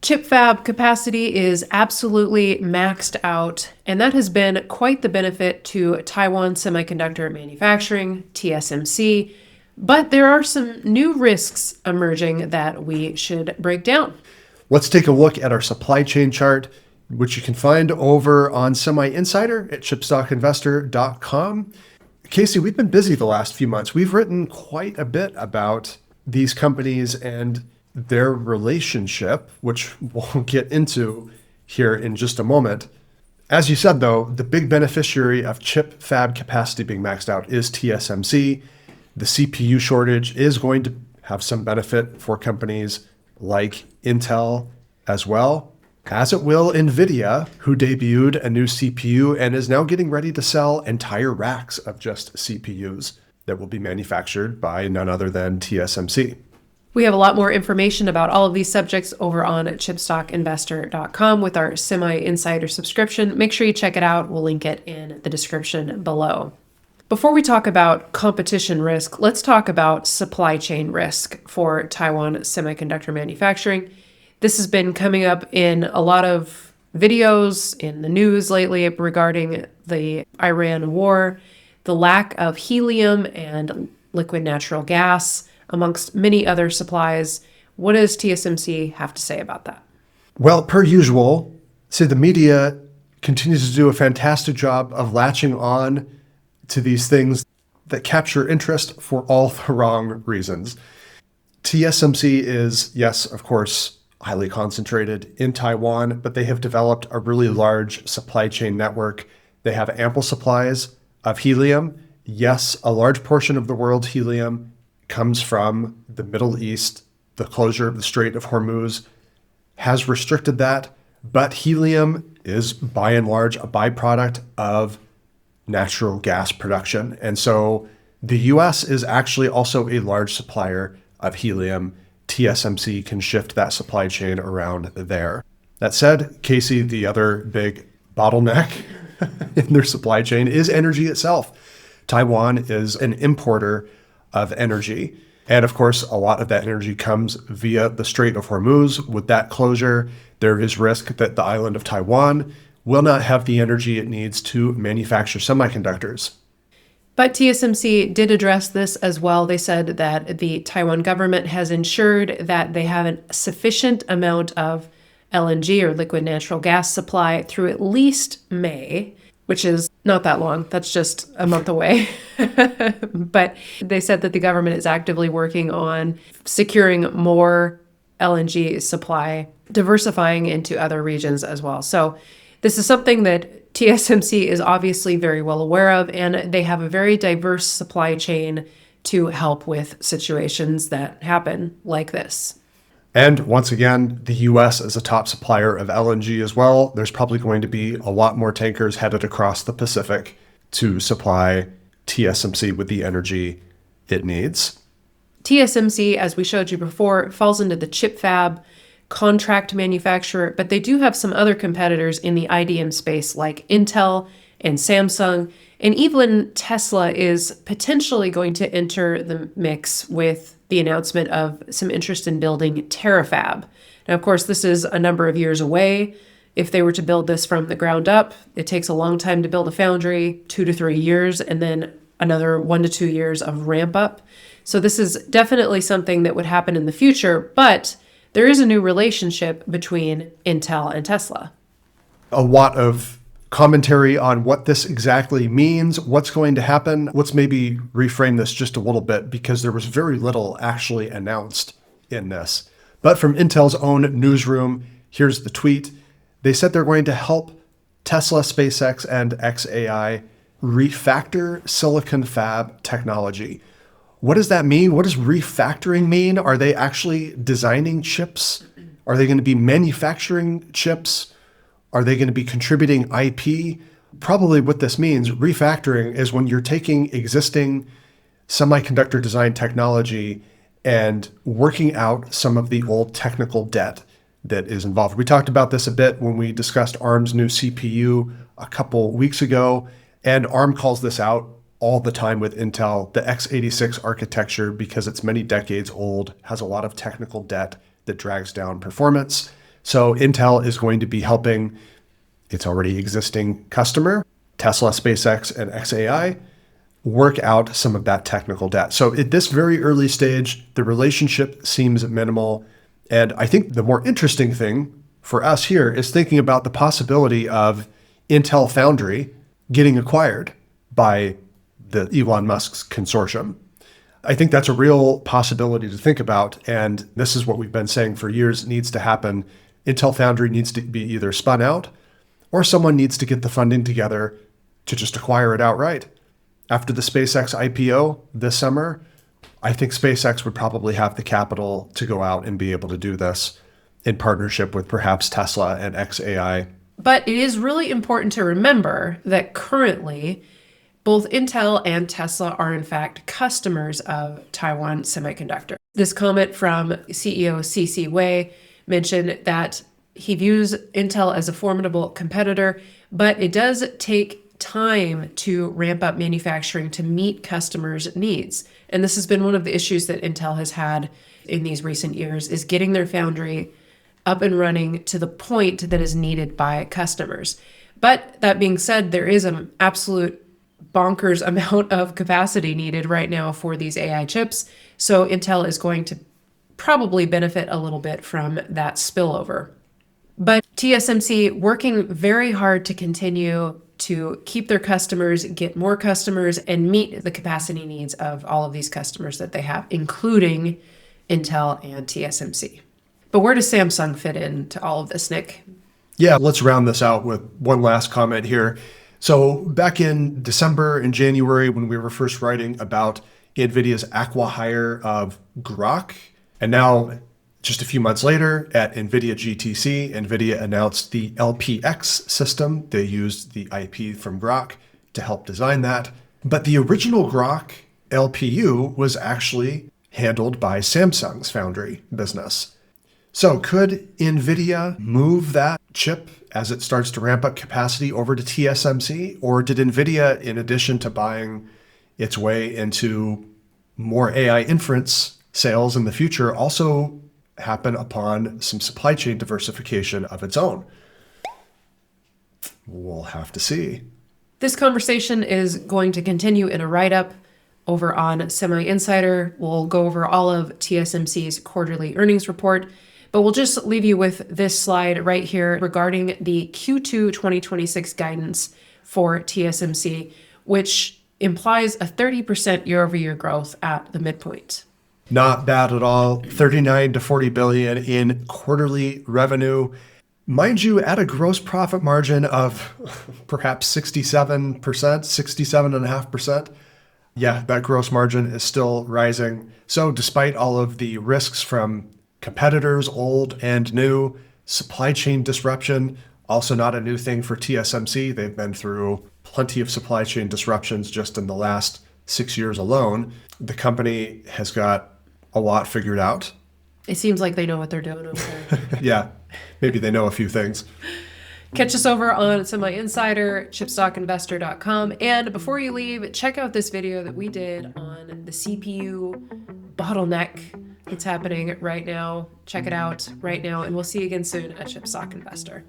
Chip fab capacity is absolutely maxed out, and that has been quite the benefit to Taiwan Semiconductor Manufacturing, TSMC. But there are some new risks emerging that we should break down. Let's take a look at our supply chain chart, which you can find over on Semi Insider at chipstockinvestor.com. Casey, we've been busy the last few months. We've written quite a bit about these companies and their relationship, which we'll get into here in just a moment. As you said, though, the big beneficiary of chip fab capacity being maxed out is TSMC. The CPU shortage is going to have some benefit for companies like Intel as well, as it will Nvidia, who debuted a new CPU and is now getting ready to sell entire racks of just CPUs that will be manufactured by none other than TSMC. We have a lot more information about all of these subjects over on chipstockinvestor.com with our semi-insider subscription. Make sure you check it out. We'll link it in the description below. Before we talk about competition risk, let's talk about supply chain risk for Taiwan Semiconductor Manufacturing. This has been coming up in a lot of videos in the news lately regarding the Iran war, the lack of helium and liquid natural gas, amongst many other supplies. What does TSMC have to say about that? Well, per usual, the media continues to do a fantastic job of latching on to these things that capture interest for all the wrong reasons. TSMC is, yes, of course, highly concentrated in Taiwan, but they have developed a really large supply chain network. They have ample supplies of helium. Yes, a large portion of the world's helium comes from the Middle East. The closure of the Strait of Hormuz has restricted that, but helium is by and large a byproduct of natural gas production. And so the US is actually also a large supplier of helium. TSMC can shift that supply chain around there. That said, Casey, the other big bottleneck in their supply chain is energy itself. Taiwan is an importer of energy. And of course, a lot of that energy comes via the Strait of Hormuz. With that closure, there is risk that the island of Taiwan will not have the energy it needs to manufacture semiconductors. But TSMC did address this as well. They said that the Taiwan government has ensured that they have a sufficient amount of LNG or liquid natural gas supply through at least May, which is not that long. That's just a month away. But they said that the government is actively working on securing more LNG supply, diversifying into other regions as well. So this is something that TSMC is obviously very well aware of, and they have a very diverse supply chain to help with situations that happen like this. And once again, the US is a top supplier of LNG as well. There's probably going to be a lot more tankers headed across the Pacific to supply TSMC with the energy it needs. TSMC, as we showed you before, falls into the chip fab contract manufacturer, but they do have some other competitors in the IDM space like Intel and Samsung, and even Tesla is potentially going to enter the mix with the announcement of some interest in building Terafab. Now, of course, this is a number of years away. If they were to build this from the ground up, it takes a long time to build a foundry, 2 to 3 years, and then another 1 to 2 years of ramp up. So this is definitely something that would happen in the future, but there is a new relationship between Intel and Tesla. A lot of commentary on what this exactly means, what's going to happen. Let's maybe reframe this just a little bit because there was very little actually announced in this. But from Intel's own newsroom, here's the tweet. They said they're going to help Tesla, SpaceX, and xAI refactor silicon fab technology. What does that mean? What does refactoring mean? Are they actually designing chips? Are they going to be manufacturing chips? Are they going to be contributing IP? Probably what this means, refactoring, is when you're taking existing semiconductor design technology and working out some of the old technical debt that is involved. We talked about this a bit when we discussed ARM's new CPU a couple weeks ago, and ARM calls this out all the time with Intel. The x86 architecture, because it's many decades old, has a lot of technical debt that drags down performance. So Intel is going to be helping its already existing customer, Tesla, SpaceX, and xAI, work out some of that technical debt. So at this very early stage, the relationship seems minimal. And I think the more interesting thing for us here is thinking about the possibility of Intel Foundry getting acquired by the Elon Musk's consortium. I think that's a real possibility to think about. And this is what we've been saying for years needs to happen. Intel Foundry needs to be either spun out or someone needs to get the funding together to just acquire it outright. After the SpaceX IPO this summer, I think SpaceX would probably have the capital to go out and be able to do this in partnership with perhaps Tesla and xAI. But it is really important to remember that currently, both Intel and Tesla are in fact customers of Taiwan Semiconductor. This comment from CEO C.C. Wei mentioned that he views Intel as a formidable competitor, but it does take time to ramp up manufacturing to meet customers' needs. And this has been one of the issues that Intel has had in these recent years, is getting their foundry up and running to the point that is needed by customers. But that being said, there is an absolute bonkers amount of capacity needed right now for these AI chips. So Intel is going to probably benefit a little bit from that spillover. But TSMC working very hard to continue to keep their customers, get more customers, and meet the capacity needs of all of these customers that they have, including Intel and TSMC. But where does Samsung fit into all of this, Nick? Yeah, let's round this out with one last comment here. So back in December and January, when we were first writing about NVIDIA's acqui-hire of Groq, and now just a few months later at NVIDIA GTC, NVIDIA announced the LPX system. They used the IP from Groq to help design that. But the original Groq LPU was actually handled by Samsung's foundry business. So could NVIDIA move that chip as it starts to ramp up capacity over to TSMC? Or did NVIDIA, in addition to buying its way into more AI inference sales in the future, also happen upon some supply chain diversification of its own? We'll have to see. This conversation is going to continue in a write-up over on Semi Insider. We'll go over all of TSMC's quarterly earnings report, but we'll just leave you with this slide right here regarding the Q2 2026 guidance for TSMC, which implies a 30% year-over-year growth at the midpoint. Not bad at all. 39 to 40 billion in quarterly revenue. Mind you, at a gross profit margin of perhaps 67%, 67.5%. Yeah, that gross margin is still rising. So despite all of the risks from competitors, old and new, supply chain disruption, also not a new thing for TSMC. They've been through plenty of supply chain disruptions just in the last 6 years alone. The company has got a lot figured out. It seems like they know what they're doing over there. Yeah, maybe they know a few things. Catch us over on Semi Insider, chipstockinvestor.com. And before you leave, check out this video that we did on the CPU bottleneck that's happening right now. Check it out right now, and we'll see you again soon at Chipstock Investor.